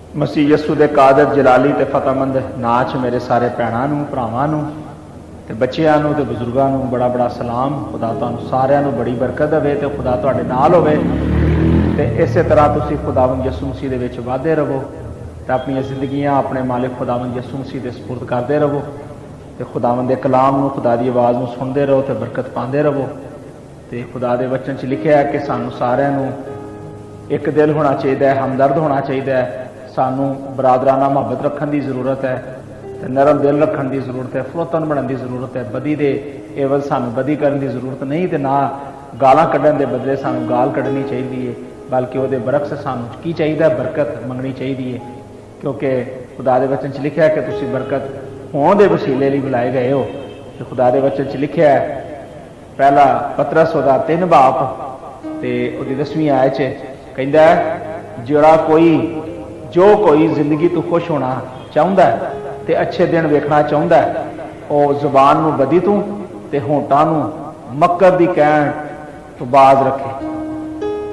मसीह यस्सु दे कादर जलाली ते फतेहमंद नाच मेरे सारे भैणां नूं भरावां नूं ते बच्चियां नूं ते बजुर्गां नूं बड़ा बड़ा सलाम। खुदा तुहानूं सारिआं नूं बड़ी बरकत देवे ते खुदा तुहाडे नाल होवे ते इसे तरह तुसीं खुदावंद यस्सु मसीह दे विच वाधे रहो ते अपनी जिंदगियां अपने मालिक खुदावंद यस्सु मसीह दे सपुर्द करदे रहो ते खुदावंद दे कलाम नूं खुदा दी आवाज़ नूं सुणदे रहो ते बरकत पांदे रहो। ते खुदा दे वचन च लिखिआ है कि सानूं सारिआं नूं एक दिल होना चाहिए, हमदर्द होना चाहिए, सानू बरादराना मुहब्बत रखने की जरूरत है, नरम दिल रखने की जरूरत है, फुरतन बनने की जरूरत है। बदी के एवज सानू बदी करने की जरूरत नहीं, तो ना गालां कढ़न के बदले सानू गाल कढ़नी चाहिए, बल्कि वो बरक्स सानू की चाहिए, बरकत मंगनी चाहिए। क्योंकि खुदा के वचन च लिखा है कि तुसीं बरकत होने के वसीले लिए बुलाए गए हो। तो खुदा के वचन च लिखा है पहला पतरस उहदा 3 बाप ते उहदी 10वीं आयत च कहंदा है जो कोई जिंदगी तो खुश होना चाहता है तो अच्छे दिन वेखना चाहता है, वह जुबान नूं बदी तू ते होंठां नूं मक्कर दी कहण तो बाज रखे,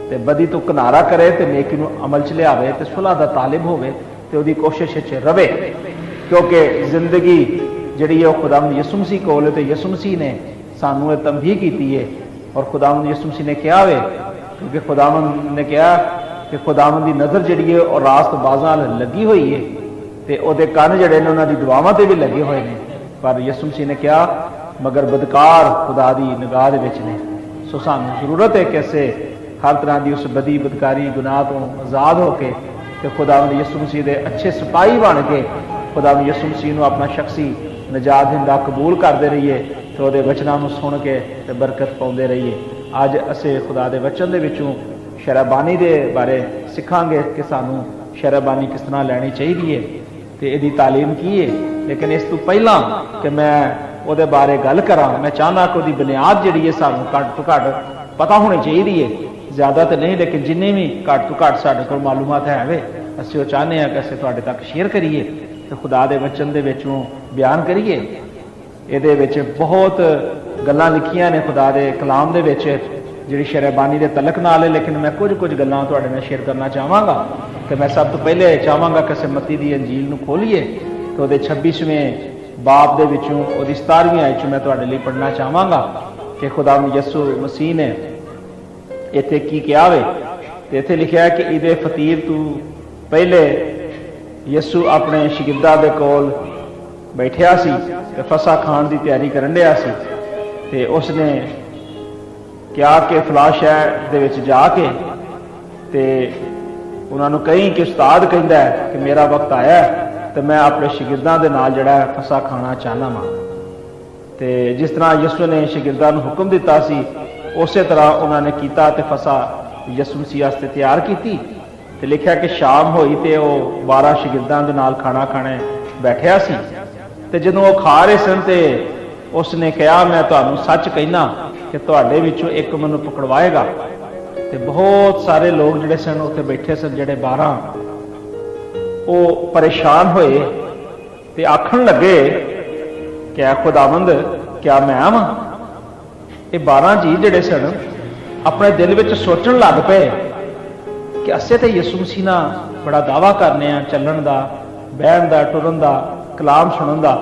ते बदी तो किनारा करे ते नेकी नूं अमल च लियावे ते सुलह दा तालिब होवे ते उहदी कोशिश च रवे। क्योंकि जिंदगी जिहड़ी है खुदावंद यीशु मसीह कोल ते यीशु मसीह ने सानू ये तंबीह कीती है और खुदावंद यीशु मसीह ने कहा वे, क्योंकि खुदावंद ने कहा कि खुदावंद की नज़र जिहड़ी है और रास्त बाजां लगी हुई है ते उहदे कन जिहड़े ने उन्हां दी दुआवां ते भी लगे हुए हैं। पर यीशु मसीह ने कहा मगर बदकार खुदा दी निगाह दे विच ने। सो सानू जरूरत है कि असीं हर तरह की उस बदी बदकारी गुनाह तो आज़ाद होकर ते खुदावंद यीशु मसीह दे अच्छे सिपाही बन के खुदावंद यीशु मसीह नूं अपना शख्सी नजात दिंदा कबूल करते रहिए तो उहदे वचनां नूं सुण के ते बरकत पाउंदे रहिए। अज असीं खुदा दे वचन दे विचों शराबानी के बारे सीखांगे कि सानू शराबानी किस तरह लैनी चाहिए तो यदी तालीम की है। लेकिन इस तो पहला कि मैं वो बारे गल करा, मैं चाहना कि बुनियाद जी सानू घट तो घट पता होनी चाहिए, ज़्यादा तो नहीं लेकिन जिन्नी भी घट तो घट साढ़े को मालूमात है वे असीं वो चाहते हैं कि असीं तुहाडे तक शेयर करिए तो खुदा दे वचन दे विचों बयान करिए। ये बहुत गल्लां लिखियां ने खुदा दे कलाम दे विच जी शराबानी के तलक नाल है, लेकिन मैं कुछ गल्लां तुहाडे नाल शेयर करना चाहांगा। कि मैं सब तो पहले चाहांगा कि असीं मत्ती दी अंजील नूं खोलीए तो उहदे 26वें बाब दे विचों उहदी 17वीं आयत चों मैं तुहाडे लई पढ़ना चाहांगा कि खुदावंद यीशु मसीह ने इत्थे की कहा वे। ते इत्थे लिखिआ है कि इहदे फतीर तू पहले यीशु अपने शागिर्दां दे कोल बैठिया सी ते फसह खाण दी तैयारी करन दिया सी ते उसने क्या कि फलां शहर दे विच जाके ते उन्होंने कहीं कि उस्ताद कहता है कि मेरा वक्त आया तो मैं अपने शागिर्दां दे नाल जिहड़ा फसह खाना चाहना वां। ते जिस तरह यीशु ने शागिर्दां नूं हुक्म दिता सी उस तरह उन्होंने किया ते फसह यीशु मसीह वास्ते तैयार की। ते लिखिआ कि शाम होई ते वह 12 शागिर्दां दे नाल खाना खाने बैठिया सी ते जदों वो खा रहे सन ते उसने कहा मैं तुहानूं सच कहना कि तुहाडे विचों एक मैनूं पकड़वाएगा। ते बहुत सारे लोग जिहड़े सन उत्थे बैठे सन जिहड़े 12 वो परेशान होए ते आखण लगे क्या खुदावंद क्या मैं वां। ये 12 जी जिहड़े सन अपने दिल विच सोचण लग पे कि असीं ते यीशु मसीह नाल बड़ा दावा करने आ चलण दा, बहण दा, टुरन दा, कलाम सुनन दा,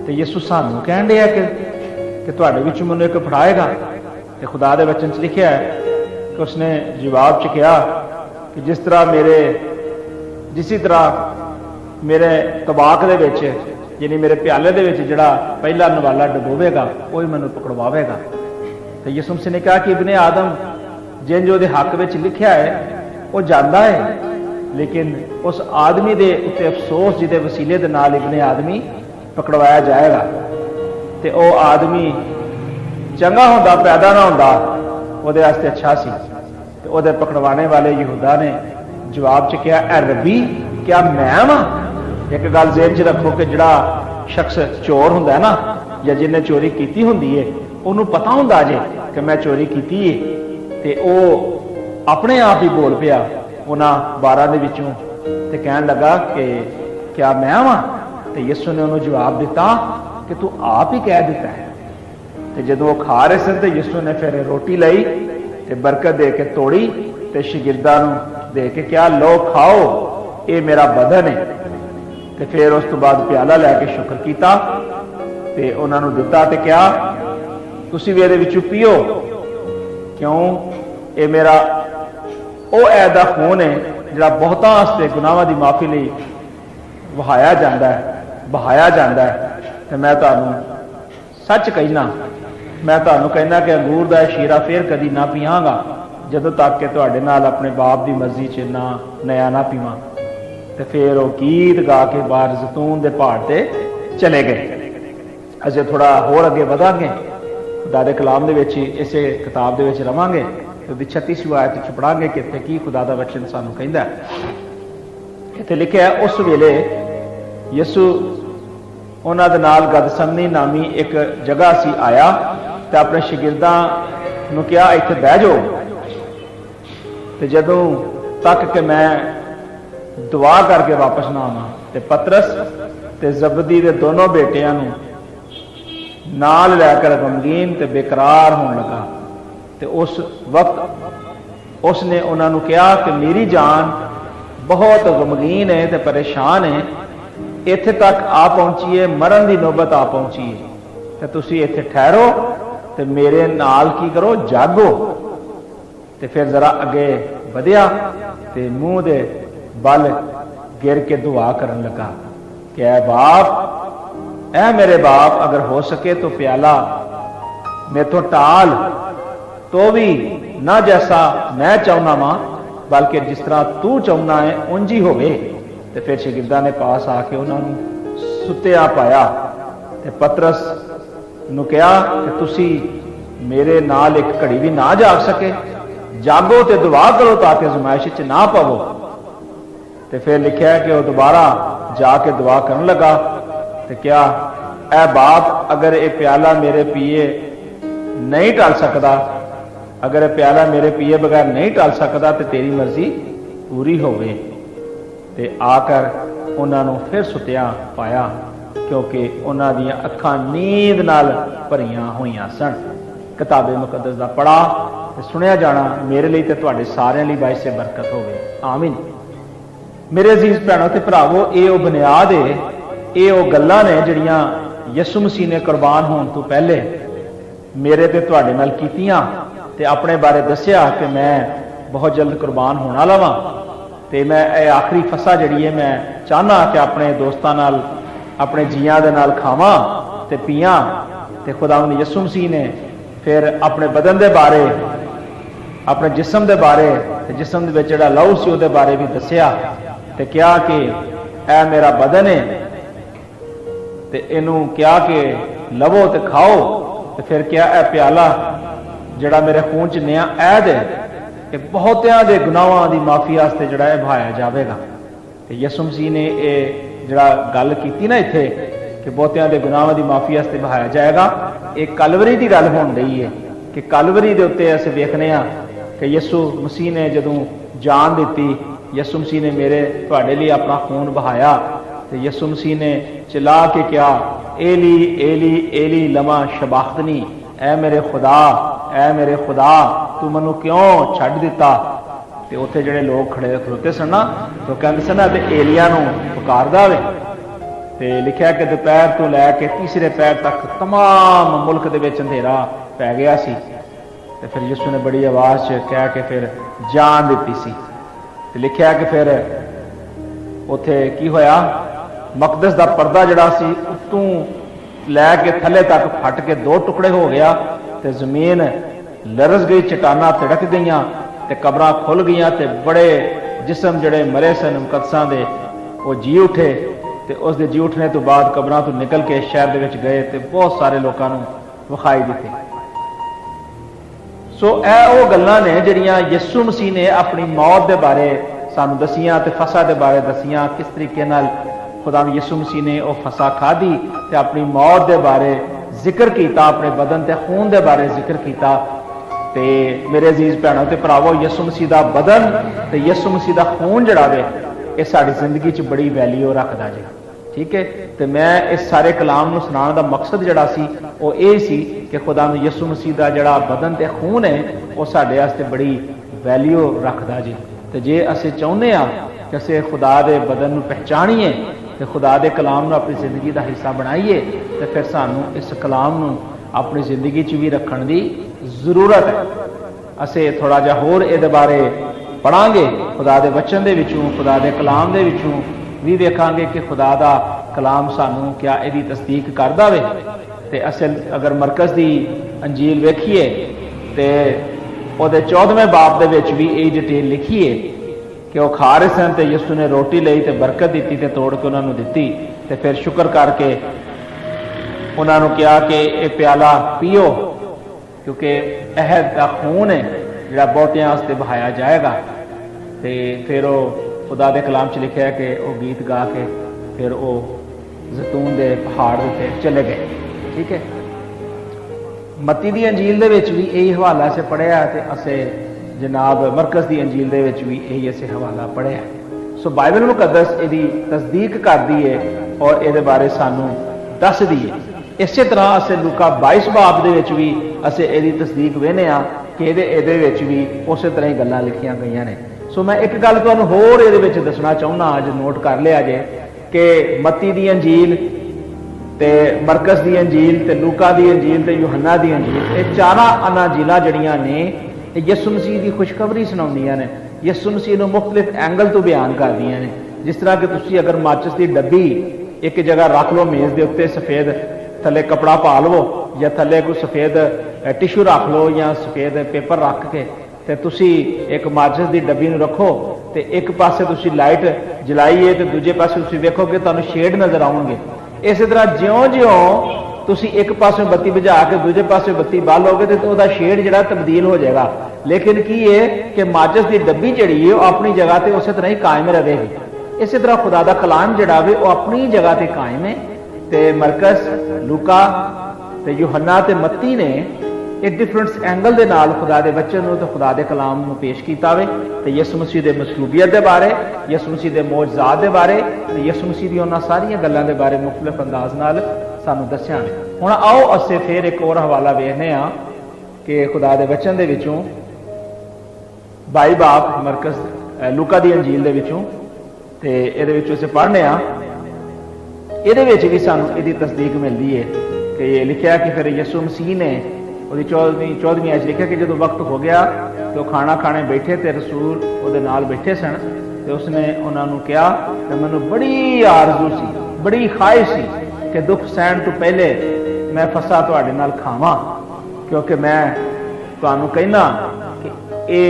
ते यीशु सानूं कहण दिया कि तुहाडे विचों मैनूं एक फड़ाएगा। ते खुदा दे वचन च लिखिआ है कि उसने जवाब च कहा कि जिस तरह मेरे तबाक दे विच यानी मेरे प्याले दे विच जिहड़ा पहला नवाला डबोवेगा वही मैनूं पकड़वावेगा। तो यीशु मसीह ने कहा कि इब्ने आदम जिंज उहदे हक विच लिखिआ है वो जानदा है, लेकिन उस आदमी दे उत्ते अफसोस जिहदे वसीले दे नाल इब्ने आदमी पकड़वाया जाएगा। ते ओ आदमी चंगा होंदा पैदा ना होंदा उहदे वास्ते अच्छा सी। ते उहदे पकड़वाने वाले यहूदा ने जवाब च कहा ऐ रब्बी क्या मैं वां। एक गल ज़हन च रखो कि जिहड़ा शख्स चोर हुंदा है ना या जिन्हें चोरी की हुंदी है उन्होंने पता हुंदा जे कि मैं चोरी की है ते ओ अपने आप ही बोल पिया उन्हां 12 दे विचों ते कहण लगा कि क्या मैं वां। ते यीशु ने उन्होंने जवाब दिता कि तू आप ही कह दिता है। ते जदों वो खा रहे सन ते यीशु ने फिर रोटी लई ते बरकत दे के तोड़ी ते शागिर्दां नूं दे के क्या लो खाओ ये मेरा बदन है। तो फिर उस तो बाद प्याला लैके शुक्र किया ते उन्होंने दिता ते क्या तुसी भी ये पीओ, क्यों ये मेरा वो ऐद दा खून है जिहड़ा बहुतां वास्ते गुनाहां दी माफ़ी लई बहाया जाता है। तो मैं तुहानूं सच कहना, मैं तुहानूं कहना कि अंगूर दा शीरा फिर कदी ना पीवांगा जदों तक कि तुहाडे नाल अपने बाप की मर्जी च ना नया ना पीवां। तो फिर वो गीत गा के बाहर जैतून के पहाड़ ते चले गए। असीं थोड़ा होर अगे वधांगे, खुदा दे कलाम दे विच इसे किताब दे विच रवांगे तो 36वीं आयत च पढ़ांगे कि इत्थे की खुदा दा वचन सानूं कहंदा है। इत्थे लिखिआ है उस वेले यसू उन्हां दे नाल गदसमनी नामी एक जगह सी आया तो अपने शागिर्दां नूं कहा इत्थे बह जाओ। तो जदों तक कि मैं दुआ करके वापस ना आवां ते पतरस ते जबदी दे दोनों बेटियां नूं नाल लैकर गमगीन ते बेकरार होने लगा। तो उस वक्त उसने उन्होंने कहा कि मेरी जान बहुत गमगीन है तो परेशान है, इत्थे तक आ पहुंची है, मरण की नौबत आ पहुंची है, तो तुसी इत्थे ठहरो तो मेरे नाल की करो, जागो। तो फिर जरा अगे वधिया तो मूँह दे बल गिर के दुआ करन लगा कि ऐ बाप, ऐ मेरे बाप, अगर हो सके तो प्याला मेथों टाल, तो भी ना जैसा मैं चाहना वा बल्कि जिस तरह तू चाहना है उंज ही होवे। तो फिर शागिर्दां ने पास आके उन्होंने सुत्या पाया तो पतरस नूं कहा कि तुसी मेरे नाल एक घड़ी भी ना जाग सके, जागो तो दुआ करो ताकि आजमाइश च ना पवो। तो फिर लिखा है कि वह दोबारा जाके दुआ करन लगा तो क्या ऐ बाप, अगर ये प्याला मेरे पिए नहीं टल सकता, अगर यह प्याला मेरे पिए बगैर नहीं टल सकता तो तेरी मर्जी पूरी होवे। ते आकर उन्होंने फिर सुत्या पाया क्योंकि उन्हों दी अखां नींद नाल भरियां होईयां सन। किताबे मुकद्दस दा पढ़ा ते सुनिया जाना मेरे लिए ते तुहाडे सारिਆਂ ਲਈ बाइस से बरकत होवे। आमीन। मेरे अजीज भैणों ते भरावो, ये वो बुनियाद है, ये वो गल्लां ने जिहड़ियां यसू मसीह ने कुर्बान होने तो पहले मेरे ते तुहाडे नाल कीतियां ते अपने बारे दसिया कि मैं बहुत जल्द कुर्बान होने वाला वां ते मैं ये आखिरी फसा जिहड़ी है मैं चाहना कि अपने दोस्तां नाल अपने जीआं दे नाल खावां ते पीआं। ते खुदावंद यसू मसीह ने फिर अपने बदन के बारे, अपने जिस्म के बारे, जिस्म दे विच जिहड़ा लहू सी उहदे बारे भी दसिया ते कहा कि ऐ मेरा बदन है ते इनू क्या कि लवो तो खाओ। तो फिर क्या ऐ प्याला जिहड़ा मेरे खून च नया ऐद है कि बहुतियां दे गुनाहां दी माफ़ी वास्ते जिहड़ा है बहाया जाएगा। तो यसू मसीह ने यह जिहड़ा गल कीती ना इत्थे कि बहुतियां दे गुनाहां दी माफ़ी वास्ते बहाया जाएगा, एक कलवरी की गल होण रही है कि कलवरी दे उत्ते असीं वेखने आ कि यसू मसीह ने जदों जान दी, यसू मसीह ने मेरे तुहाडे लिए अपना खून बहाया तो यसू मसीह ने चिल्ला के क्या एली एली एली लमा शबाख्तनी, ऐ मेरे खुदा, ऐ मेरे खुदा तू मैनू क्यों छड्ड दिता। तो उत्थे जिहड़े लोग खड़े खलोते सन ना तो कहते सन ते एलिया नूं पुकारदा वे। तो लिखा कि दोपहर तो लैके तीसरे पैर तक तमाम मुल्क दे विच अंधेरा पै गया सी। तो फिर यीशु ने बड़ी आवाज़ च कह के फिर जान दी सी। तो लिखा कि फिर उत्थे की होया, मकदस का पर्दा जिहड़ा सी उत्तों लैके थले तक फट के दो टुकड़े हो गया तो जमीन लरस गई, चट्टाना तिड़क गई तो कब्रां खुल गई तो बड़े जिसम जिहड़े मरे सन मुकदसां दे वो जी उठे। तो उस दे जी उठने तो बाद कब्रां तो निकल के शहर दे विच गए तो बहुत सारे लोगों नूं विखाई दिते। सो ਇਹ ਉਹ ਗੱਲਾਂ ने ਜਿਹੜੀਆਂ यसू मसीह ने अपनी मौत के बारे सानू दसियां ते फसा के बारे दसियां, किस तरीके नाल खुदा यसू मसीह ने वह फसा खाधी ते अपनी मौत के बारे जिक्र किया, अपने बदन के खून के बारे जिक्र किया। ते मेरे अजीज भैनों ते भरावो, यसू मसीह का बदन ते यसू मसीह का खून जिहड़ा वे ये साडी जिंदगी च बड़ी वैल्यू रखदा जी। ठीक है, तो मैं इस सारे कलाम नूं सुनाने का मकसद जिहड़ा सी वो ये सी कि खुदा यसू मसीह का जिहड़ा बदन ते खून है वो साडे वास्ते बड़ी वैल्यू रखदा जी। तो जे असीं चाहुंदे आ कि असीं खुदा दे बदन नूं पहचानीए ते खुदा दे कलाम नूं अपनी जिंदगी का हिस्सा बनाईए, तो फिर सानूं इस कलाम नूं अपनी जिंदगी च भी रखण दी जरूरत है। असीं थोड़ा जिहा होर इहदे बारे पढ़ांगे, खुदा दे वचन दे विचों, खुदा दे कलाम दे विचों भी वेखांगे कि खुदा दा कलाम सानूं क्या इहदी तस्दीक करदा वे। ते असल अगर मरकज़ दी अंजील वेखीए ते ਉਹਦੇ 14वें बाब ਦੇ ਵਿੱਚ ਵੀ ਇਹ ਡਿਟੇਲ ਲਿਖੀ ਹੈ ਕਿ ਉਹ ਖਾ ਰਹੇ ਸਨ ਤੇ ਯਿਸੂ ਨੇ ਰੋਟੀ ਲਈ ਤੇ ਬਰਕਤ ਦਿੱਤੀ ਤੇ ਤੋੜ ਕੇ ਉਹਨਾਂ ਨੂੰ ਦਿੱਤੀ ਤੇ ਫਿਰ ਸ਼ੁਕਰ ਕਰਕੇ ਉਹਨਾਂ ਨੂੰ ਕਿਹਾ ਕਿ ਇਹ ਪਿਆਲਾ ਪੀਓ ਕਿਉਂਕਿ ਇਹ ਦਾ ਖੂਨ ਹੈ ਜਿਹੜਾ ਬਹੁਤਿਆਂ ਵਾਸਤੇ ਬਹਾਇਆ ਜਾਏਗਾ। ਤੇ ਫਿਰ ਉਹ ਖੁਦਾ ਦੇ ਕਲਾਮ 'ਚ ਲਿਖਿਆ ਹੈ ਕਿ ਉਹ ਗੀਤ ਗਾ ਕੇ ਫਿਰ ਉਹ ਜ਼ੈਤੂਨ ਦੇ ਪਹਾੜ ਉੱਤੇ ਚਲੇ ਗਏ। ਠੀਕ ਹੈ, मत्ती दी अंजील दे विच भी यही हवाला असें पढ़िया ते असें जनाब मरकज़ दी अंजील दे विच भी यही असें हवाला पढ़िया। सो बाइबल मुकद्दस इहदी तस्दीक करदी है और इहदे बारे सानू दसदी है। इसे तरह असें लूका 22 बाब दे विच भी असें इहदी तस्दीक वेखने आ कि इहदे विच भी उस तरह ही गल्लां लिखियां गईयां ने। सो मैं एक गल तुहानूं होर इहदे विच दसना चाहुंदा, अज नोट कर लिया जे कि मत्ती दी अंजील ते मरकज़ दी अंजील ते लूका दी अंजील ते यूहन्ना दी अंजील, ये चारां अनाजीलां जड़ियां ने यीशु मसीह दी खुशखबरी सुणाउंदियां ने, यीशु मसीह नूं मुख्तलिफ एंगल तो बयान करदियां ने। जिस तरह कि तुसीं अगर माचिस दी डब्बी एक जगह रख लो मेज़ दे उत्ते, सफ़ेद थल्ले कपड़ा पा लवो या थल्ले कोई सफ़ेद टिशू रख लो या सफ़ेद पेपर रख के ते तुसीं एक माचिस दी डब्बी नूं रखो ते एक पासे तुसीं लाइट जलाईए ते दूजे पासे तुसीं वेखोगे तुहानूं शेड नज़र आउणगे। इस तरह ज्यों ज्यों तुसी एक पासों बत्ती बुझा के दूजे पासों बत्ती बालोगे तो वह शेड जरा तब्दील हो जाएगा, लेकिन की है कि माचिस की डब्बी जड़ी है वह अपनी जगह पर उस तरह ही कायम रहेगी। इस तरह खुदा का कलाम जड़ा वे वो अपनी जगह पर कायम है। तो मरकज़, लूका ते यूहन्ना ते मत्ती ने एक डिफरेंट एंगल के नाल खुदा के बच्चे तो खुदा के कलाम को पेश किया वे ते यीशु मसीह के मसलूबियत के बारे, यीशु मसीह के मौजज़ात के बारे, यीशु मसीह दी उन्हां सारियां गल्लां के बारे मुख्तलिफ अंदाज नाल सानूं दस्सिया। हुण आओ असीं फिर एक और हवाला वेखने आ कि खुदा के वचन दे विचों 22 बाब मरकज़ लूका दी अंजील दे विचों ते इहदे विचों असीं पढ़ने आ। इहदे विच भी सानूं इहदी तस्दीक मिलदी है कि लिखिया कि फिर यीशु मसीह ने ਉਹਦੀ 14ਵੀਂ ਆਇਤ ਲਿਖਿਆ कि जो वक्त हो गया तो खाना खाने बैठे तो रसूल ਉਹਦੇ ਨਾਲ बैठे सन तो उसने उन्होंने कहा कि मैनूं बड़ी आरजू सी, बड़ी ख्वाहिश सी कि दुख सहण तो पहले मैं फसा तुहाडे नाल खावां, क्योंकि मैं तुहानूं कहना कि ये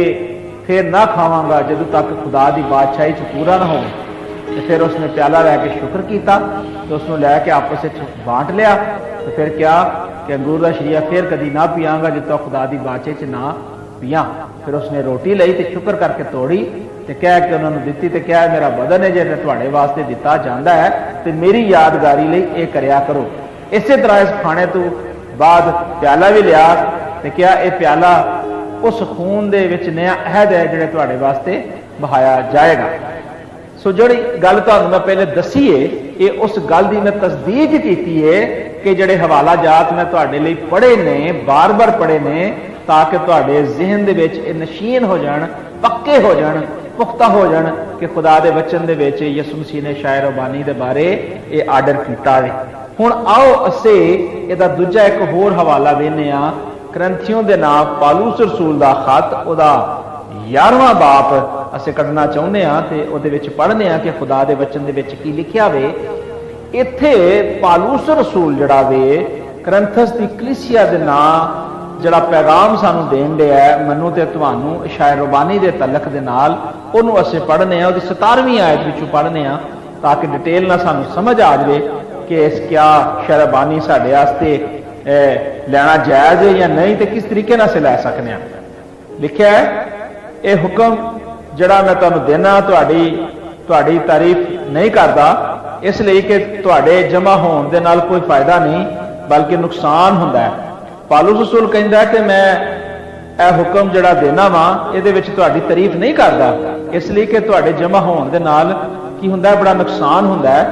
फिर ना खावांगा जदों तक खुदा दी बादशाही च पूरा ना हो। तो फिर उसने प्याला लैके शुक्र किया तो उसनूं लैके आपस में बांट लिया। तो फिर क्या कि अंगूर का शरिया फिर कभी ना पियांगा जब तक खुदा की बादशाही च ना पियां। फिर उसने रोटी लई तो शुक्र करके तोड़ी तो कह के उन्होंने दिती तो क्या मेरा बदन है जो तुहाडे वास्ते दिता जाता है तो मेरी यादगारी लई ये करया करो। इस तरह इस खाने तो बाद प्याला भी लिया तो क्या ये प्याला उस खून दे विच नया अहद है जिहड़ा तुहाडे वास्ते बहाया जाएगा। सो जिहड़ी गल तुहानूं मैं पहले दसी है ये उस गल की मैं तस्दीक की है कि जिहड़े हवाला जात मैं तुहाडे लई पढ़े ने, बार बार पढ़े ने, ताकि तुहाडे ज़हन दे विच नशीन हो जाण, पक्के हो जाण, पुख्ता हो जाण कि खुदा दे वचन दे विच यीशु मसीह ने शायर रबानी दे बारे ये आर्डर कीता है। हुण आओ असीं इहदा दूजा एक होर हवाला वेखने आ, करंथियों दे नाम पालूस रसूल दा खत उहदा 11वां बाप असीं कढना चाहुंदे आ ते उहदे विच पढ़ने आ कि खुदा दे वचन दे विच की लिखिया वे। इत्थे पालूस रसूल जड़ा वे करंथस दी कलीसिया दे नाम जड़ा पैगाम सानू देन दिया है मनु ते तुहानू शायर रबानी दे तलक दे नाल ओनू असीं पढ़ने आ, उहदी 17वीं आयत विचों पढ़ने आ ताकि डिटेल ना सानू समझ आ जाए कि इस क्या शायर रबानी साडे वास्ते लेना जायज़ है या नहीं, तो किस तरीके नाल असीं लै सकने आ। लिखिया है ये हुक्म जड़ा मैं तुहानू देना तुहाडी तारीफ नहीं करता, इसलिए कि तुहाडे जमा होने दे नाल कोई फायदा नहीं बल्कि नुकसान हुंदा है। पालूस रसूल कहंदा कि मैं यह हुक्म जड़ा देना वा इहदे विच तुहाडी तारीफ नहीं करता, इसलिए कि तुहाडे जमा होने दे नाल की हुंदा है, बड़ा नुकसान हुंदा है,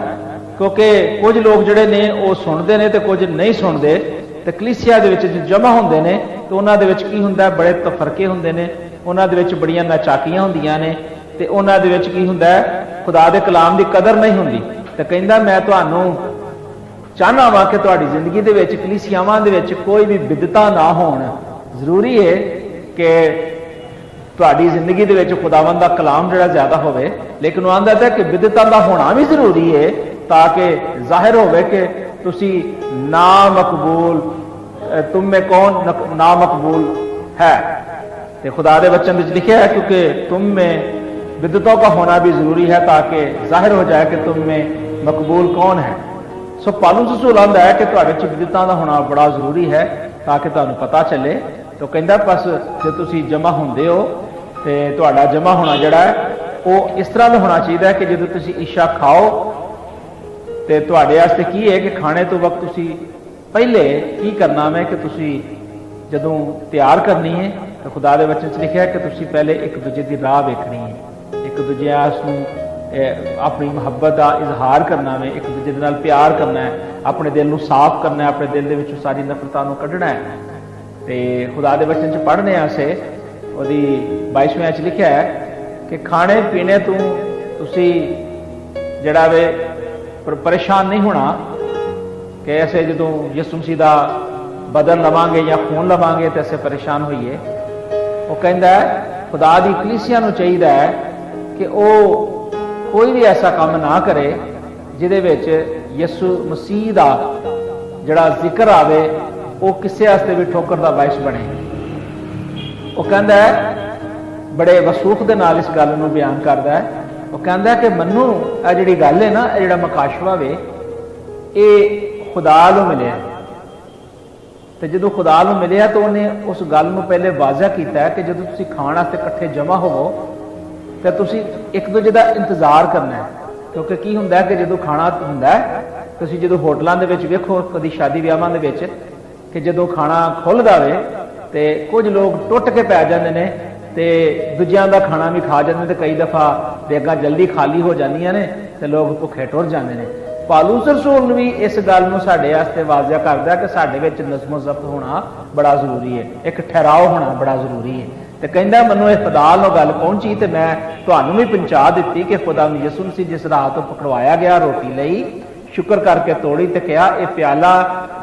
क्योंकि कुछ लोग जिहड़े ने वो सुनते हैं तो कुछ नहीं सुनते। तो कलीसिया दे विच जमा होंदे ने तो उन्हां दे विच की हुंदा है, बड़े तफरके हुंदे ने, उन्हां दे विच बड़ियां नाचाकियां हुंदियां ने, ਤੇ ਉਹਨਾਂ ਦੇ ਵਿੱਚ ਕੀ ਹੁੰਦਾ ਹੈ, ਖੁਦਾ ਦੇ ਕਲਾਮ ਦੀ ਕਦਰ ਨਹੀਂ ਹੁੰਦੀ। ਤੇ ਕਹਿੰਦਾ ਮੈਂ ਤੁਹਾਨੂੰ ਚਾਹਨਾ ਵਾ ਕਿ ਤੁਹਾਡੀ ਜ਼ਿੰਦਗੀ ਦੇ ਵਿੱਚ, ਕਲੀਸਿਆਵਾਂ ਦੇ ਵਿੱਚ ਕੋਈ ਵੀ ਬਿਦਤਾਂ ਨਾ ਹੋਣ। ਜ਼ਰੂਰੀ ਹੈ ਕਿ ਤੁਹਾਡੀ ਜ਼ਿੰਦਗੀ ਦੇ ਵਿੱਚ ਖੁਦਾਵੰਦ ਦਾ ਕਲਾਮ ਜਿਹੜਾ ਜ਼ਿਆਦਾ ਹੋਵੇ, ਲੇਕਿਨ ਉਹ ਆਂਦਾ ਹੈ ਕਿ ਬਿਦਤਾਂ ਦਾ ਹੋਣਾ ਵੀ ਜ਼ਰੂਰੀ ਹੈ ਤਾਂ ਕਿ ਜ਼ਾਹਿਰ ਹੋਵੇ ਕਿ ਤੁਸੀਂ ਨਾ ਮਕਬੂਲ, ਤੁਮ में कौन ना मकबूल है। तो खुदा के वचन में लिखा है क्योंकि तुम में बिदतों का होना भी जरूरी है ताकि जाहिर हो जाए कि तुम में मकबूल कौन है। सो पालूस रसूल आंदा है कि तुहाडे च बिदतां दा होना बड़ा जरूरी है ताकि तुहानूं पता चले। तो कहंदा बस जे तुसीं जमा हुंदे हो ते तुहाडा जमा होना जिहड़ा है वो इस तरह का होना चाहिए कि जदों तुसीं इशा खाओ तो तुहाडे वास्ते की है कि खाने तो वक्त तुसीं पहले की करना है कि तुसी जदों तैयार करनी है तो खुदा के वचन च लिखा है कि तुसी पहले एक दूजे की राह वेखनी है, एक दूजे अपनी मुहब्बत का इजहार करना है, एक दूजे के नाल प्यार करना है, अपने दिल को साफ करना है, अपने दिल के विचों सारी नफरतां नूं कढना है। तो खुदा के वचन च पढ़ने असे उहदी 22वें च लिखा है कि खाने पीने तो तुसी जिहड़ा वे परेशान नहीं होना कि ऐसे जो यसु मसीह का बदन लवांगे या खून लवांगे तो ऐसे परेशान होइए। वो कहता है खुदा की कलीसिया नूं चाहिए है कि वो कोई भी ऐसा काम ना करे जिहदे विच यसु मसीह का जिहड़ा जिक्र आवे वो किसी वास्ते भी ठोकर का बायस बने। वो कहता है बड़े वसूख दे नाल इस गल नूं बयान करता है। वो कहता है कि मन्नू आ जिहड़ी गल है ना, जिहड़ा मकाशवा वे ये खुदा नूं मिले तो जो खुदा नूं मिले तो उन्हें उस गल नूं पहले वाज़ह किया है कि जो तुसीं खाण वास्ते इकट्ठे जमा होवो तो तुसीं एक दूजे का इंतजार करना है। क्योंकि की हुंदा है कि जो खाना हुंदा है तुसीं जो होटलों के विच वेखो कदी शादी विआहां दे विच कि जो खाना खुलदा वे तो कुछ लोग टुट के पै जांदे ने ते दूजियां दा खाना भी खा जांदे ते कई दफ़ा बेगां जल्दी खाली हो जांदियां ने ते लोग भुखे टुर जांदे ने। पालूस रसूल भी इस गल नूं साडे वास्ते वाज़ह करदा कि साडे विच नज़्मो ज़ब्त होना बड़ा जरूरी है, एक ठहराव होना बड़ा जरूरी है। तो कहंदा मैनूं इस खुदा नाल गल पहुंची तो मैं तुहानूं भी पहुंचा दी कि खुदा यसू मसीह जिस राह तो पकड़वाया गया रोटी लई शुक्र करके तोड़ी तो कहा यह प्याला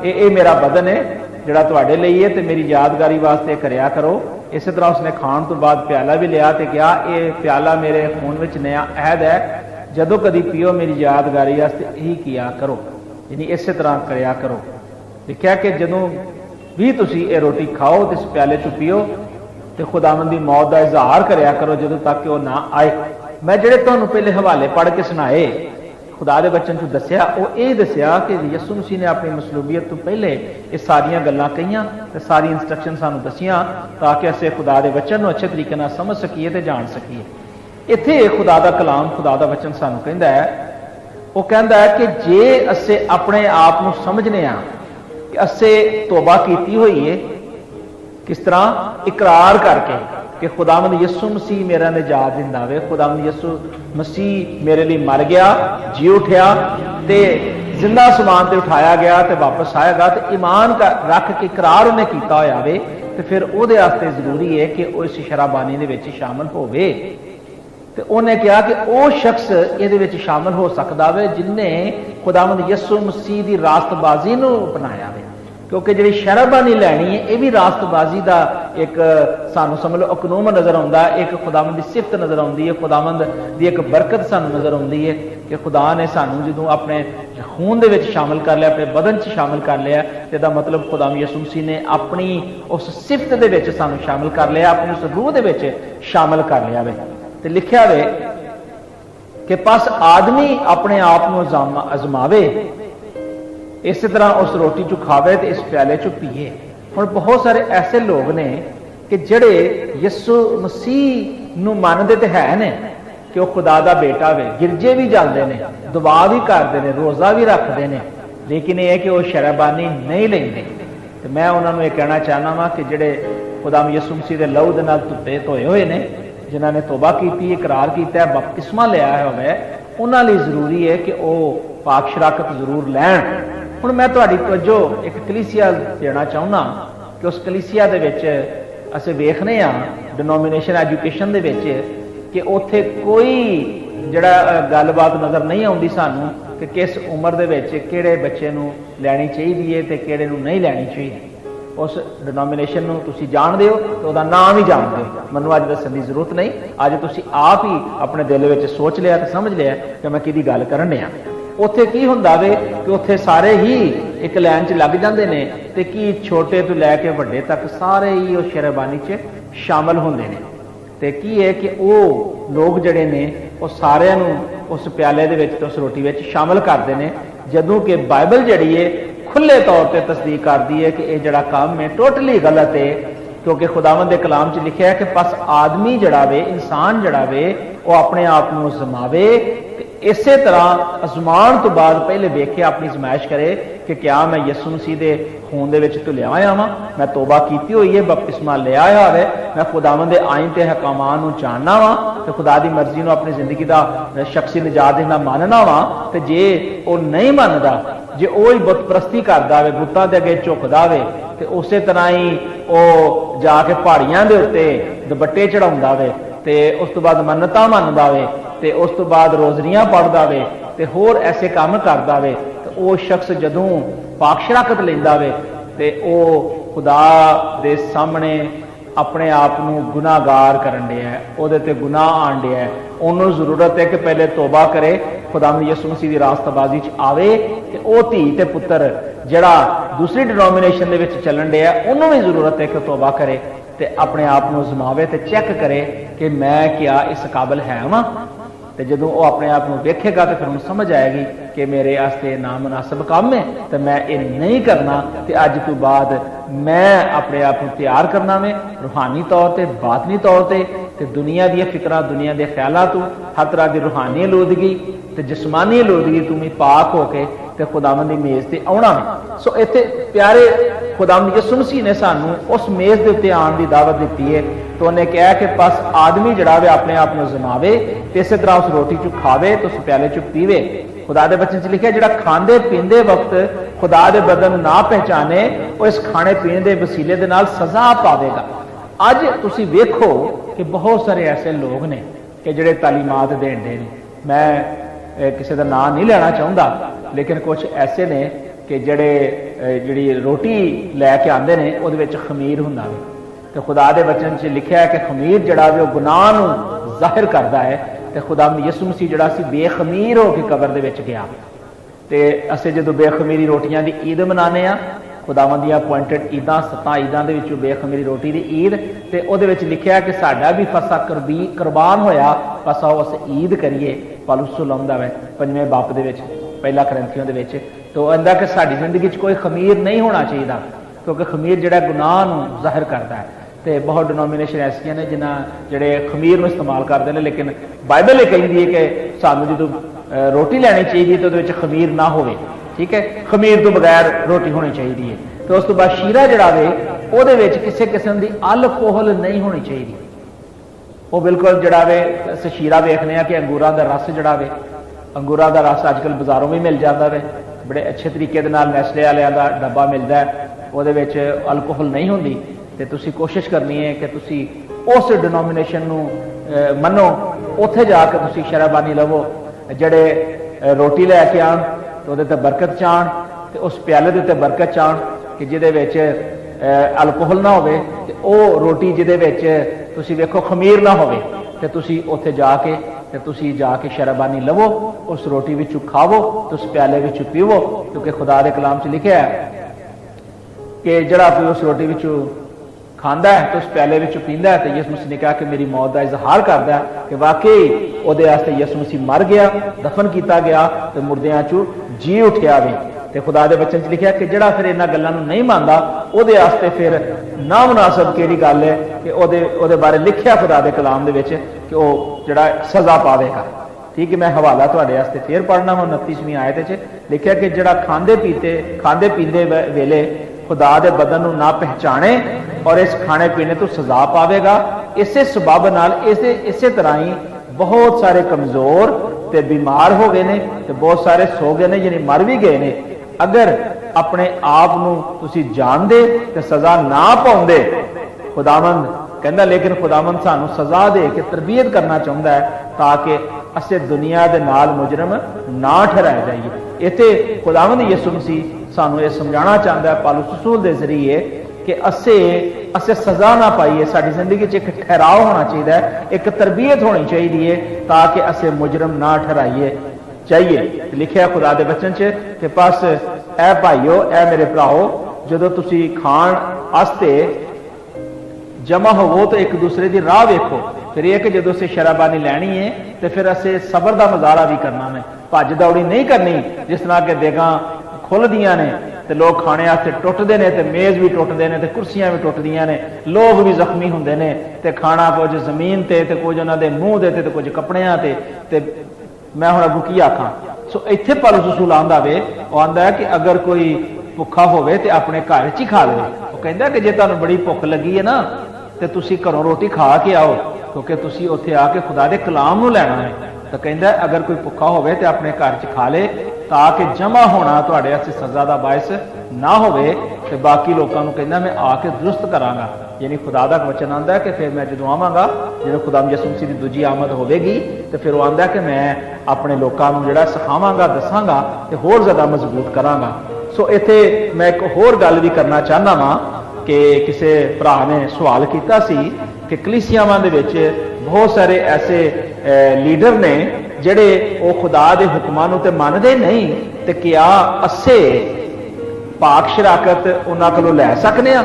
ये मेरा बदन है जिहड़ा तुहाडे लई है तो मेरी यादगारी वास्ते करया करो। इस तरह उसने खाण तो बाद प्याला भी लिया तो कहा यह प्याला मेरे खून विच नया अहद है, जदों कदी पियो मेरी यादगारी वास्ते यही किया करो, यानी इस तरह करया करो। लिखा कि जदों भी तुसीं ये रोटी खाओ तो इस प्याले चो पियो तो खुदावंद दी मौत का इजहार करया करो जदों तक कि वह ना आए। मैं जिहड़े तुहानूं पहले हवाले पढ़ के सुनाए खुदा दे बचन चो दस्या वो ये दस्या कि यसू मसीह ने अपनी मसलूबीयत तो पहले ये सारियां गल्लां कहियां ते सारी इंस्ट्रक्शन सानूं दसियां ताकि असीं खुदा दे वचन नूं अच्छे तरीके नाल समझ सकीए ते जान सकीए। इत्थे खुदा दा कलाम खुदा दा वचन सानूं कहंदा है, वो कहंदा है कि जे असीं अपने आप नूं समझने आ कि असीं तौबा कीती होई है किस तरह इकरार करके कि खुदावंद यसू मसीह मेरा निजात दिंदा वे, खुदावंद यसू मसीह मेरे लिए मर गया जी उठया ते जिंदा समान ते उठाया गया ते वापस आएगा तो ईमान का रख के इकरार उन्हें किया होया वे तो फिर उहदे वास्ते जरूरी है कि वो इस शराबानी दे विच शामिल होवे। तो उन्हें कहा कि वो शख्स ये शामिल हो सकता वे जिन्हें खुदावंद यसू मसीह की रास्तबाजी नूं अपनाया वे, क्योंकि जी शराबानी लैनी है यह भी रास्तबाजी का एक सानू समझ लो अकनूम नज़र आता है, एक खुदावंद की सिफत नज़र आती है, खुदावंद की एक बरकत सानू नज़र आती है कि खुदा ने सानू जो अपने खून दे विच शामिल कर लिया, अपने बदन च शामिल कर लिया, तो मतलब खुदावंद यसू मसीह ने अपनी उस सिफत दे विच सानू शामिल कर लिया, अपनी उस रूह दे विच शामिल कर लिया वे। तो लिखा वे कि बस आदमी अपने आप को अजमावे इस तरह उस रोटी चो खावे तो इस प्याले चो पीए। हुण बहुत सारे ऐसे लोग ने कि जड़े यसू मसीह नूं मानदे ते है ने कि वह खुदा दा बेटा वे, गिरजे भी जाते हैं, दुआ भी करते हैं, रोज़ा भी रखते हैं, लेकिन यह है कि वह शराबानी नहीं लेंदे। तो मैं उन्होंने ये कहना चाहना वा कि जड़े खुदा यसू मसीह के लहू दे नाल धुपे धोए हुए ने, जिन्हों ने तौबा की इकरार किया बपतिस्मा लिया है उन्होंने लिए जरूरी है कि वह पाक शराकत जरूर लैन। हुण मैं तुहाडी तवज्जो एक कलीसिया देना चाहुंदा कि उस कलीसिया दे विच असीं वेखने आ डिनोमिनेशन एजुकेशन दे विच कि उत्थे कोई जिहड़ा गलबात नज़र नहीं आउंदी सानू कि किस उम्र दे विच किहड़े बच्चे नूं लैनी चाहीदी है ते किहड़े नूं नहीं लैनी चाहीदी। उस डिनोमिनेशन नूं तुसीं जाणदे हो ते उहदा नाम ही जाणदे हो, मैनूं अज दस्सण दी जरूरत नहीं। अज तुसीं आप ही अपने दिल विच सोच लिया ते समझ लिया कि मैं किहदी गल करन डिया। उत्थे की हुंदा वे कि उत्थे सारे ही एक लाइन च लग जांदे ने ते की छोटे तो लैके वड्डे तक सारे ही उस शेरबानी च शामिल हुंदे ने। ते की है कि वो लोग जड़े ने वो सारिਆਂ ਨੂੰ उस प्याले दे विच ते उस रोटी विच शामिल करते हैं, जदों कि बाइबल जड़ी है खुले तौर पर तस्दीक करती है कि यह जड़ा काम है टोटली गलत है, क्योंकि खुदावंद दे कलाम च लिखा है कि बस आदमी जड़ा वे इंसान जड़ा वे वो अपने आप को आजमावे, इस तरह आजमान तो बाद पहले वेखे अपनी आजमाइश करे कि क्या मैं यसू मसीह के खून दे विच धुलिया होया वां, मैं तोबा की हुई है, बपतिस्मा लिया होया है, मैं खुदावंद दे आइन ते हकामां नूं जानना वां ते खुदा दी मर्जी नूं अपनी जिंदगी का शख्सी निजात देना मानना वां। ते जे वो नहीं मनदा, जे वो ही बुत परस्ती करदा वे, बुतां दे अगे झुकदा वे, ते उस तरह ही वो जाके पहाड़ियां दे उत्ते दुपट्टे चढ़ाउंदा वे, ते उस तो बाद मन्नतां मनदा वे, ते उस तो बाद रोजरियां पढ़दा वे, ते होर ऐसे काम करदा वे, ते वो शख्स जदों पाक शराकत लैंदा वे ते वो खुदा दे सामने अपने आप को गुनाहगार करन दिया है, उहदे ते गुनाह आन दिया है। उन्होंने जरूरत है कि पहले तौबा करे, खुदावंद यसू मसीह की रास्तबाजी च आवे, ते ओ धी ते पुत्र जड़ा दूसरी डिनोमिनेशन दे विच चलन दिया उन्होंने भी जरूरत है कि तौबा करे ते अपने आप को आजमावे ते चेक करे कि मैं क्या इस काबिल है वां। तो जदों वो अपने आप को वेखेगा तो फिर उन्हें समझ आएगी कि मेरे वास्ते नामुनासिब काम है तो मैं ये नहीं करना, तो अज तो बाद मैं अपने आप को तैयार करना में रूहानी तौर पर बातनी तौर पर दुनिया दी फिक्र दुनिया के ख्यालों तो हर तरह की रूहानी आलूदगी तो जिसमानी आलूदगी तू भी पाक होके ते खुदावंद दी मेज ते आउणा है। सो इत्थे प्यारे खुदावंद यसू मसीह ने सानू उस मेज के उत्ते आने की दावत दी है। तो उन्हें कहा कि बस आदमी जड़ा वे अपने आप को जमावे, इस तरह उस रोटी चू खावे तो उस प्याले चू पीवे। खुदा दे बचन च लिखा जड़ा खांदे पींदे वक्त खुदा दे बदन ना पहचाने वो इस खाने पीने के वसीले दे नाल सजा पावेगा। अज तुसी वेखो कि बहुत सारे ऐसे लोग ने कि जड़े तालीमात देण दे ने, मैं किसी का नाम नहीं लेना चाहता, लेकिन कुछ ऐसे ने कि जड़े जी रोटी लैके आते हैं वो खमीर हुंदा वे, तो खुदा दे बचन च लिखा है कि खमीर जड़ा वे गुनाह नूं जाहिर करता है। तो खुदा यसू मसीह जड़ा सी बेखमीर होकर कबर दे विच गया, तो असीं जदों बेखमीरी रोटियां दी ईद मनाने आ, खुदावंद दी अपॉइंटेड ईदां 7 ईदां दे विचों बेखमीरी रोटी दी ईद, ते उहदे विच लिखिआ कि साडा भी फसा कुर्बान होया, बस आओ अस ईद करिए। पौलुस लाउंदा है 5वें बाप दे विच 1 करंथियों दे विच, तो आंदा कि साडी जिंदगी च कोई खमीर नहीं होना चाहिए, क्योंकि खमीर जिहड़ा गुनाह नूं जाहिर करता है। तो बहुत डिनोमिनेशन ऐसियां ने जिन्हां जिहड़े खमीर नूं इस्तेमाल करते हैं, लेकिन बाइबल ये कहती है कि सानूं जदों रोटी लैनी चाहिए तो उहदे विच खमीर ना होवे, ठीक है, खमीर तो बगैर रोटी होनी चाहिए है। तो उस तो बाद शीरा जड़ा वे उहदे विच किसी किस्म की अल्कोहल नहीं होनी चाहिए, वो बिल्कुल जड़ा वे अस शीरा वेखने कि अंगूरां दा रस जड़ा वे, अंगूरां दा रस अजकल बाजारों भी मिल जाता है, बड़े अच्छे तरीके दे नाल नेस्ले वालियां दा डब्बा मिलता है, उहदे विच अल्कोहल नहीं होंदी। तो तुसी कोशिश करनी है कि तुसी उस डिनोमिनेशन नूं मनो, उत्थे जाके तुसी शराबानी लवो, जड़े रोटी लैके आन तो उहदे ते बरकत चाण, ते उस प्याले दे उत्ते बरकत चाण कि जिहदे विच अल्कोहल ना होवे, ते ओह रोटी जिहदे विच तुसी वेखो खमीर ना होवे, ते तुसी उत्थे जाके ते तुसी जाके शराबानी लवो, उस रोटी विचों खावो, तो उस प्याले विचों पीवो, क्योंकि खुदा दे कलाम च लिखिआ है कि जड़ा कोई उस रोटी विचों खांदा है तो उस प्याले विचों पींदा है, तो यसू मसीह ने कहा कि मेरी मौत का इजहार करता है कि वाकई उहदे वास्ते यसू मसीह मर गया, दफन किया गया, तो मुर्दियां चों जी उठिया वे। तो खुदा दे बचन च लिखिआ कि जड़ा फिर इन्हां गल्लां नूं नहीं मानदा, उहदे वास्ते फिर ना मुनासिब किहड़ी गल है कि उहदे बारे लिखिआ खुदा दे कलाम दे विच कि वह जड़ा सज़ा पावेगा। ठीक है, मैं हवाला तुहाडे वास्ते फिर पढ़ना वा 29वीं आयत च लिखिआ कि जड़ा खांदे पींदे वेले खुदा दे बदन नूं ना पहचाने और इस खाने पीने तो सजा पावेगा। इसे सबब नाल इसे तरह ही बहुत सारे कमजोर ते बीमार हो गए ने, ते बहुत सारे सो गए ने, यानी मर भी गए ने। अगर अपने आप नूं तुसीं जानदे ते सजा ना पाउंदे, खुदावंद कहता लेकिन खुदावंद सानू सज़ा दे के तरबीयत करना चाहता है ताकि असे दुनिया के नाल मुजरम ना ठहराए जाइए। इत्थे खुदावंद यीशु मसीह सानू ये समझाना चाहता है पौलुस रसूल के जरिए कि असे सज़ा ना पाइए, साड़ी जिंदगी एक ठहराव होना चाहिए, एक तरबीयत होनी चाहिए ताकि असे मुजरम ना ठहराइए चाहिए। लिखिया खुदा के बचन च कि बस ए भाईओ ए मेरे भराओ जो तुसी खाण आस्ते जमा होवो तो एक दूसरे की राह वेखो। फिर यह कि जो असें शराबानी लैनी है तो फिर असें सबर का मुजाहरा भी करना है, भज दौड़ी नहीं करनी जिस तरह के देगां खुलदियां ने तो लोग खाने वास्ते टुटते हैं तो मेज़ भी टुटते हैं तो कुर्सियां भी टुटदियां ने, लोग भी जख्मी होंगे ने तो खाना कुछ जमीन ते ते कुछ उन्होंने मूँह दे ते कुछ कपड़ियां ते मैं हुण अगों की आखां। सो इत्थे पौलुस रसूल आंदा वे, वो आंदा है कि अगर कोई भुखा होवे ते अपने घर च ही खा ले। वो कहता कि जे तुहानूं बड़ी भुख लगी है ना तो तुसीं घरों रोटी खा के आओ, क्योंकि तुसीं उत्थे आके खुदा दे कलाम नूं लैणा है। तो कहता अगर कोई भुखा होवे तो अपने घर च खा ले ताकि जमा होना तुहाडे वास्ते सज़ा दा बायस ना होवे ते बाकी लोकां नूं कहंदा मैं आके दुरुस्त करांगा। यानी खुदा दा वचन आंदा है कि फिर मैं जदों आवांगा, जो खुदा यीशु मसीह दी दूजी आमद होवेगी तो फिर वो आंदा है कि मैं अपने लोकां नूं जिहड़ा सिखावांगा दसांगा ते होर ज़्यादा मजबूत करांगा। सो इत्थे मैं एक होर गल भी करना चाहना वां कि किसी भरा ने सवाल किया सी कि कलीसियावां दे विच बहुत सारे ऐसे लीडर ने जिहड़े वो खुदा दे हुक्मां नूं ते मनदे नहीं, तो क्या असे पाक शराकत उन्हां कोलों लै सकने आ?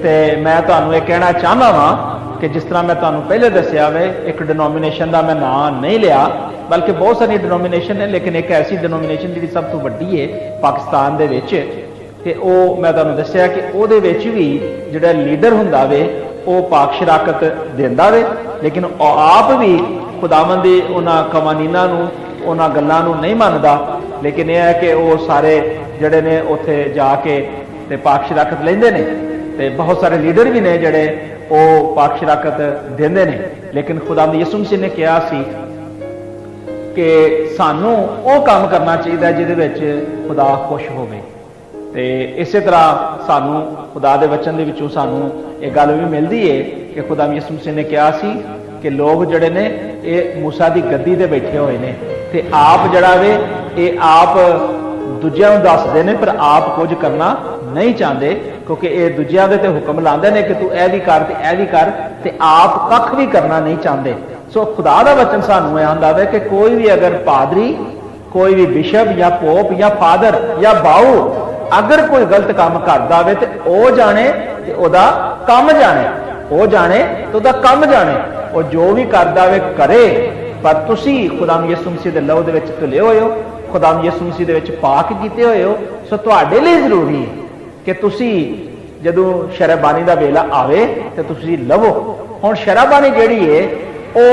ते मैं तुहानूं ये कहना चाहना वां कि जिस तरह मैं तुहानूं पहले दस्सिया वे, एक डिनोमिनेशन का मैं नाम नहीं लिया, बल्कि बहुत सारी डिनोमिनेशन है, लेकिन एक ऐसी डिनोमिनेशन जिहड़ी सब तो वड्डी है पाकिस्तान दे विच, ते ओ मैं तुहानूं दस्सिया कि उहदे विच भी जिहड़ा लीडर हुंदा वे वो पाक शराकत दिंदा वे, लेकिन आप भी खुदावंद दी उन्हां कवानीनां नूं उन्हां गल्लां नूं नहीं मनदा। लेकिन यह है कि वो सारे जिहड़े ने उत्थे जाके ते पाक शराकत लैंदे ने, ते बहुत सारे लीडर भी ने जिहड़े वो पाक शराकत देंदे ने। लेकिन खुदावंद यीशु मसीह ने कहा सी कि सानू वो काम करना चाहिए जिहदे विच खुदा खुश होवे। ते इसे तरह सानू खुदा दे वचन दे विचों सानू ये गल भी मिलती है कि खुदा यीशु मसीह ने कहा सी कि लोग जिहड़े ने ये मूसा दी गद्दी ते बैठे हुए ने ते आप जिहड़ा वे ये आप दूजियां नूं दसदे ने पर आप कुछ करना नहीं चाहते, क्योंकि ये दूजियां दे ते हुक्म लांदे ने कि तू ऐ भी कर ते ऐ भी कर, ते आप कख भी करना नहीं चाहते। सो खुदा दा वचन सानू ये आंदा वे कि कोई भी अगर पादरी, कोई भी बिशप या पोप या फादर या बाऊ अगर कोई गलत काम करदा वे ते ओ जाने ते ओदा कम जाने, ओ जाने तो ओदा कम जाने, और जो भी करदा वे करे। पर तुसी खुदा यीशु मसीह दे लहू दे विच धुले होए हो, खुदा यीशु मसीह दे विच पाक कीते होए हो। सो तुहाडे लई जरूरी है कि तुसी जदों शराबानी दा वेला आवे ते तुसी लवो। हुण शराबानी जिहड़ी है वो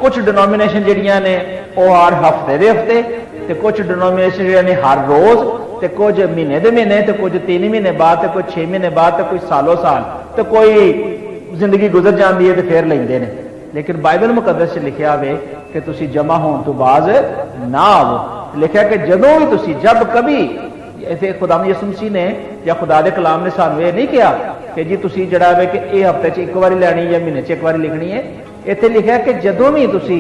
कुछ डिनोमिनेशन जिहड़ियां ने वो हर हफ्ते दे हफ्ते, ते कुछ डिनोमिनेशन जिहड़ियां ने हर रोज, ते कुछ महीने दे महीने, ते कुछ 3 महीने बाद, ते कुछ 6 महीने बाद, ते कोई सालों साल, ते कोई जिंदगी गुजर जाती है तो फिर लेंदे ने। लेकिन बाइबल मुकद्दस च लिखिया वे कि तुसी जमा होने तो बाज ना आवो। लिखा कि जदों भी तुसी जब कभी, ऐसे खुदा यीशु मसीह ने या खुदा दे कलाम ने सानू ये नहीं कहा कि जी तुसी जड़ा वे कि ये हफ्ते च एक बार लैनी या महीने च एक बार लिखनी है। इत्थे लिखा कि जदों भी तुसी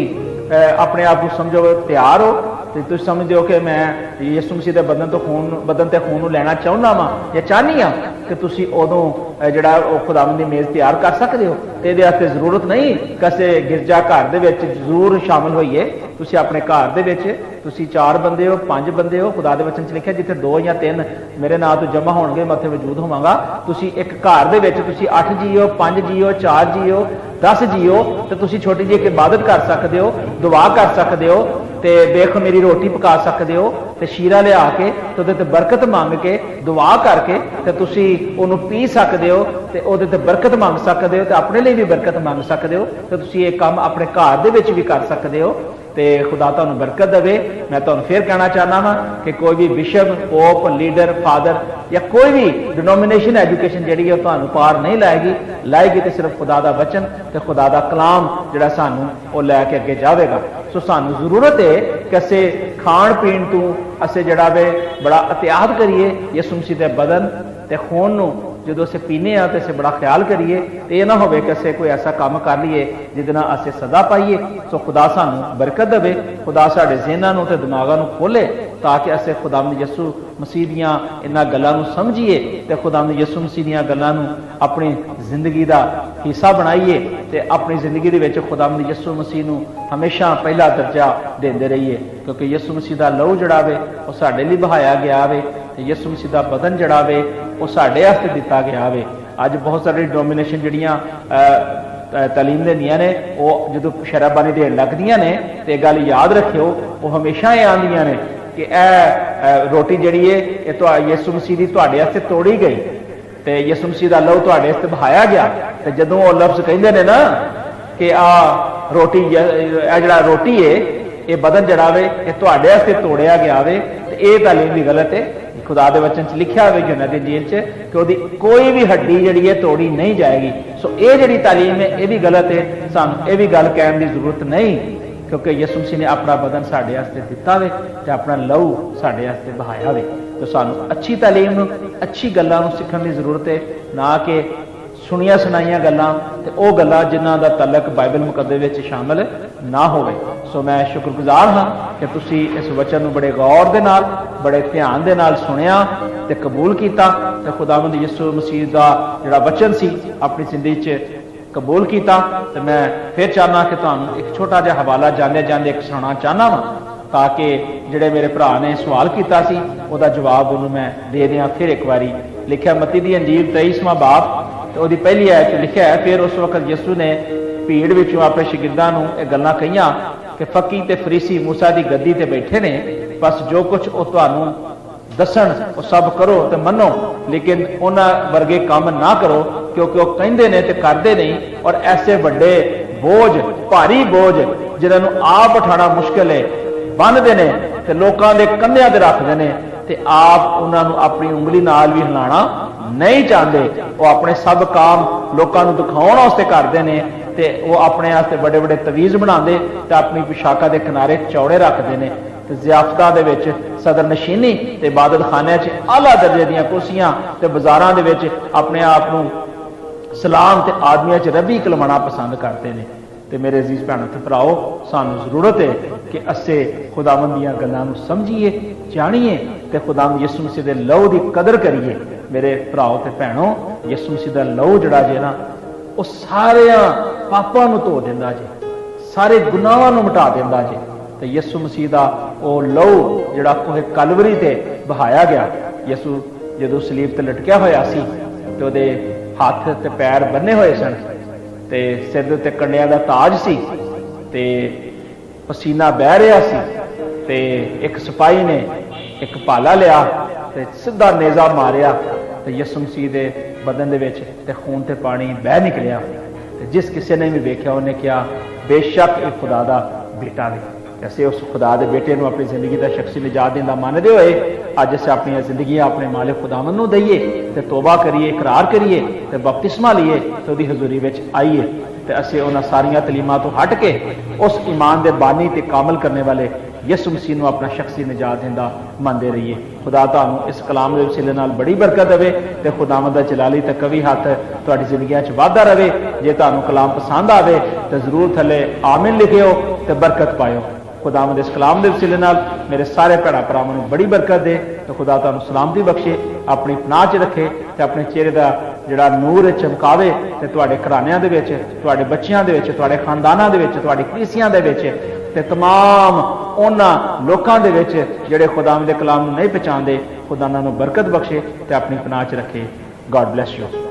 अपने आप को समझो तैयार हो तो तुम समझते हो कि मैं यीशु मसीह के बदन ते खून लैना चाहना वा या चाहनी हाँ, कि तुसी उदों जिहड़ा खुदावंद दी मेज़ तैयार कर सकते हो। तो ये वास्ते जरूरत नहीं किसी गिरजा घर दे विच जरूर शामिल होइए। तुसी अपने घर दे विच तुसी 4 बंदे हो, 5 बंदे हो, खुदा दे वचन च लिखिया जिथे 2 या 3 मेरे नाम तो जमा होणगे मैं उत्थे मौजूद होवांगा। तुसी एक घर दे विच तुसी 8 जीओ, 5 जीओ, 4 जीओ, 10 जीओ, तो तुसी छोटी जी एक इबादत कर सकते हो, दुआ कर सकते हो, ते बेखमीरी रोटी पका सकते हो, ते शीरा लिया के तो उहदे ते बरकत मंग के दुआ करके ते तुसी उहनूं पी सकते हो, ते उहदे ते बरकत मंग सकते हो, ते अपने लिए भी बरकत मंग सकते हो। तो तुसी ये काम अपने घर दे विच भी कर सकते हो, ते खुदा तुहानूं बरकत देवे। मैं तुहानूं फिर कहना चाहना वा कि कोई भी बिशप, पोप, लीडर, फादर या कोई भी डिनोमिनेशन एजुकेशन जिहड़ी है तुहानूं पार नहीं लाएगी तो सिर्फ खुदा दा वचन ते खुदा दा कलाम जिहड़ा सानूं वो लैके अगे जावेगा। सो सानूं जरूरत है कि असे खाण पीण तों असे जिहड़ा वे बड़ा एहतियात करिए, यीशु मसीह दे बदन ते खून नूं जो असें पीने तो असें बड़ा ख्याल करिए, तो यह ना हो कि असें कोई ऐसा काम कर लीए जिहदे नाल असें सदा पाइए। सो खुदा सानू बरकत देवे, खुदा साडे ज़हनां ते दिमागां नूं खोले ताकि असें खुदावंद यसू मसीह दीआं इन्हां गल्लां नूं समझीए ते खुदावंद यसू मसीह दीआं गल्लां नूं अपनी जिंदगी दा हिस्सा बनाइए ते अपनी जिंदगी दे विच खुदावंद यसू मसीह नूं हमेशा पहला दर्जा देंदे रहिए, क्योंकि यसू मसीह दा लहू जड़ा वे वो साडे लई बहाया गया वे ते यसू मसीह दा बदन जड़ा वे वो साडे वास्ते दिता गया वे। अज बहुत सारी डोमिनेशन जड़ियां तालीम देंदियां ने वो जो शराबानी देन लगदियां ने ते गल याद रखियो वो हमेशा ये आंदियां ने कि रोटी जड़ी है यसू मसीह दी तुहाडे वास्ते तोड़ी गई ते यसू मसीह दा लहू तुहाडे वास्ते बहाया गया। ते जदों वो लफ्ज कहिंदे ने ना कि रोटी जड़ा रोटी है ये बदन जड़ा वे ये तुहाडे वास्ते तोड़िया गया वे, ते ये तालीम भी गलत है। खुदा दे वचन च लिखा हुआ यूहन्ना दी इंजील च कि ओदी कोई भी हड्डी जड़ी है तोड़ी नहीं जाएगी। सो ये जड़ी तालीम है ये भी गलत है, सानू ये भी गल कहने की जरूरत नहीं, क्योंकि यसू मसीह ने अपना बदन साडे वास्ते दिता वे ते अपना लहू साडे वास्ते बहाया वे। तो सानू अच्छी तालीम अच्छी गल्लां नूं सीखण दी जरूरत है, ना कि सुनिया सुनाइयां गल्लां ते ओह गल्लां जिन्हां दा तलक बाइबल मुकद्दस विच शामिल ना होवे। सो मैं शुक्रगुजार हाँ कि तुसी इस वचन नूं बड़े गौर दे नाल बड़े ध्यान दे नाल सुनिया ते कबूल कीता ते खुदावंद यीशु मसीह दा जिहड़ा वचन सी अपनी जिंदगी च कबूल किया। तो मैं फिर चाहना कि तुहानूं एक छोटा जिहा हवाला जांदे जांदे एक सुनाना चाहना वा, ताकि जिहड़े मेरे भरा ने सवाल किया सी उहदा जवाब उन्होंने मैं दे दियां। फिर एक बारी लिखिया मत्ती दी अंजील 23वां बाब तो उहदी पहली आयत लिखिया है, फिर उस वक्त यीशु ने भीड़ विचों अपने शागिर्दां नूं इह गल्लां कहियां कि फकी ते फरीसी मूसा दी गद्दी ते बैठे ने, बस जो कुछ वो तुहानूं दसन वो सब करो ते मनो, लेकिन उन्हां वर्गे काम ना करो, क्योंकि वो कहिंदे ने ते करदे नहीं, और ऐसे बड़े बोझ भारी बोझ जिन्हां नूं आप उठाना मुश्किल है बन्नदे ने ते लोकां दे कंधियां ते रखदे ने ते आप उन्हां नूं अपनी उंगली नाल भी हिलाना नहीं चाहते। वो अपने सब काम लोकां नूं दिखाउण वास्ते करदे ने ते वो अपने वास्ते बड़े बड़े तवीज़ बनाते ते अपनी पोशाकां दे किनारे चौड़े रखते हैं ते ज़ियाफतां दे विच सदर नशीनी ते इबादत खाने च आला दर्जे दीयां कुर्सियां ते बाज़ारां दे विच अपने आप नूं सलाम ते आदमियां च रबी कलवाना पसंद करते हैं। ते मेरे अजीज भैणों ते भराओ सानू जरूरत है कि असे खुदावंद दीयां गल्लां नूं समझीए जाणीए ते खुदावंद यीशु मसीह दे लहू दी कदर करिए। मेरे भराओ ते भैणों यीशु मसीह दा लहू जिहड़ा जे ना वो सारे पापां नूं धो दिंदा जे, सारे गुनाहां नूं मिटा दिंदा जे। ते यीशु मसीह दा वो लहू जिहड़ा कोहे कलवरी ते बहाया गया, यीशु जदों सलीब ते लटकिया होया सी ते ओहदे हत्थ ते पैर बन्ने होए सन ते सिर दे उत्ते कंडियां दा ताज सी ते पसीना बह रहा सी ते एक सिपाही ने एक भाला लिया ते सीधा नेजा मारिया ते यीशु मसीह दे बदन दे विच ते खून ते पानी बह निकलिया। ते जिस किसी ने भी वेख्या उन्हें कहा बेशक ये खुदा दा बेटा वे। असें उस खुदा दे बेटे नूं अपनी जिंदगी का शख्सी निजात देंदा मानदे होए अज असें अपनी जिंदगी अपने मालिक खुदावंद नूं दईए ते तौबा करिए, इकरार करिए ते बपतिस्मा लईए ते उहदी हजूरी विच आईए ते असें उन्हां सारियां तलीमां तो हट के उस ईमान दे बानी ते कामल करने वाले यीशु मसीह नूं अपना शख्सी निजात देंदा मनदे रहिए। खुदा तुहानूं इस कलाम दे वसीले नाल बड़ी बरकत देवे ते खुदावंद दा जलाली ते कवी हथ तुहाडी जिंदगियां च वाधा रहे। जे तुहानूं कलाम पसंद आवे ते जरूर थल्ले आमीन लिखियो ते बरकत पायो। खुदावंद इस कलाम दे वसीले नाल मेरे सारे भैणा भरावां नूं बड़ी बरकत दे ते खुदा तुहानूं सलामती बख्शे, अपनी पनाह च रखे ते अपने चेहरे दा जिहड़ा नूर चमकावे ते तुहाडे घराणियां दे विच, तुहाडे बच्चियां दे विच, तुहाडे खानदानां दे विच, तुहाडी कलीसियां दे विच ते तमाम उन्हां लोकां दे विच जिहड़े खुदावंद दे कलाम नूं नहीं पहचानदे, खुदा उन्हां नूं बरकत बख्शे ते अपनी पनाह च रखे। God bless you.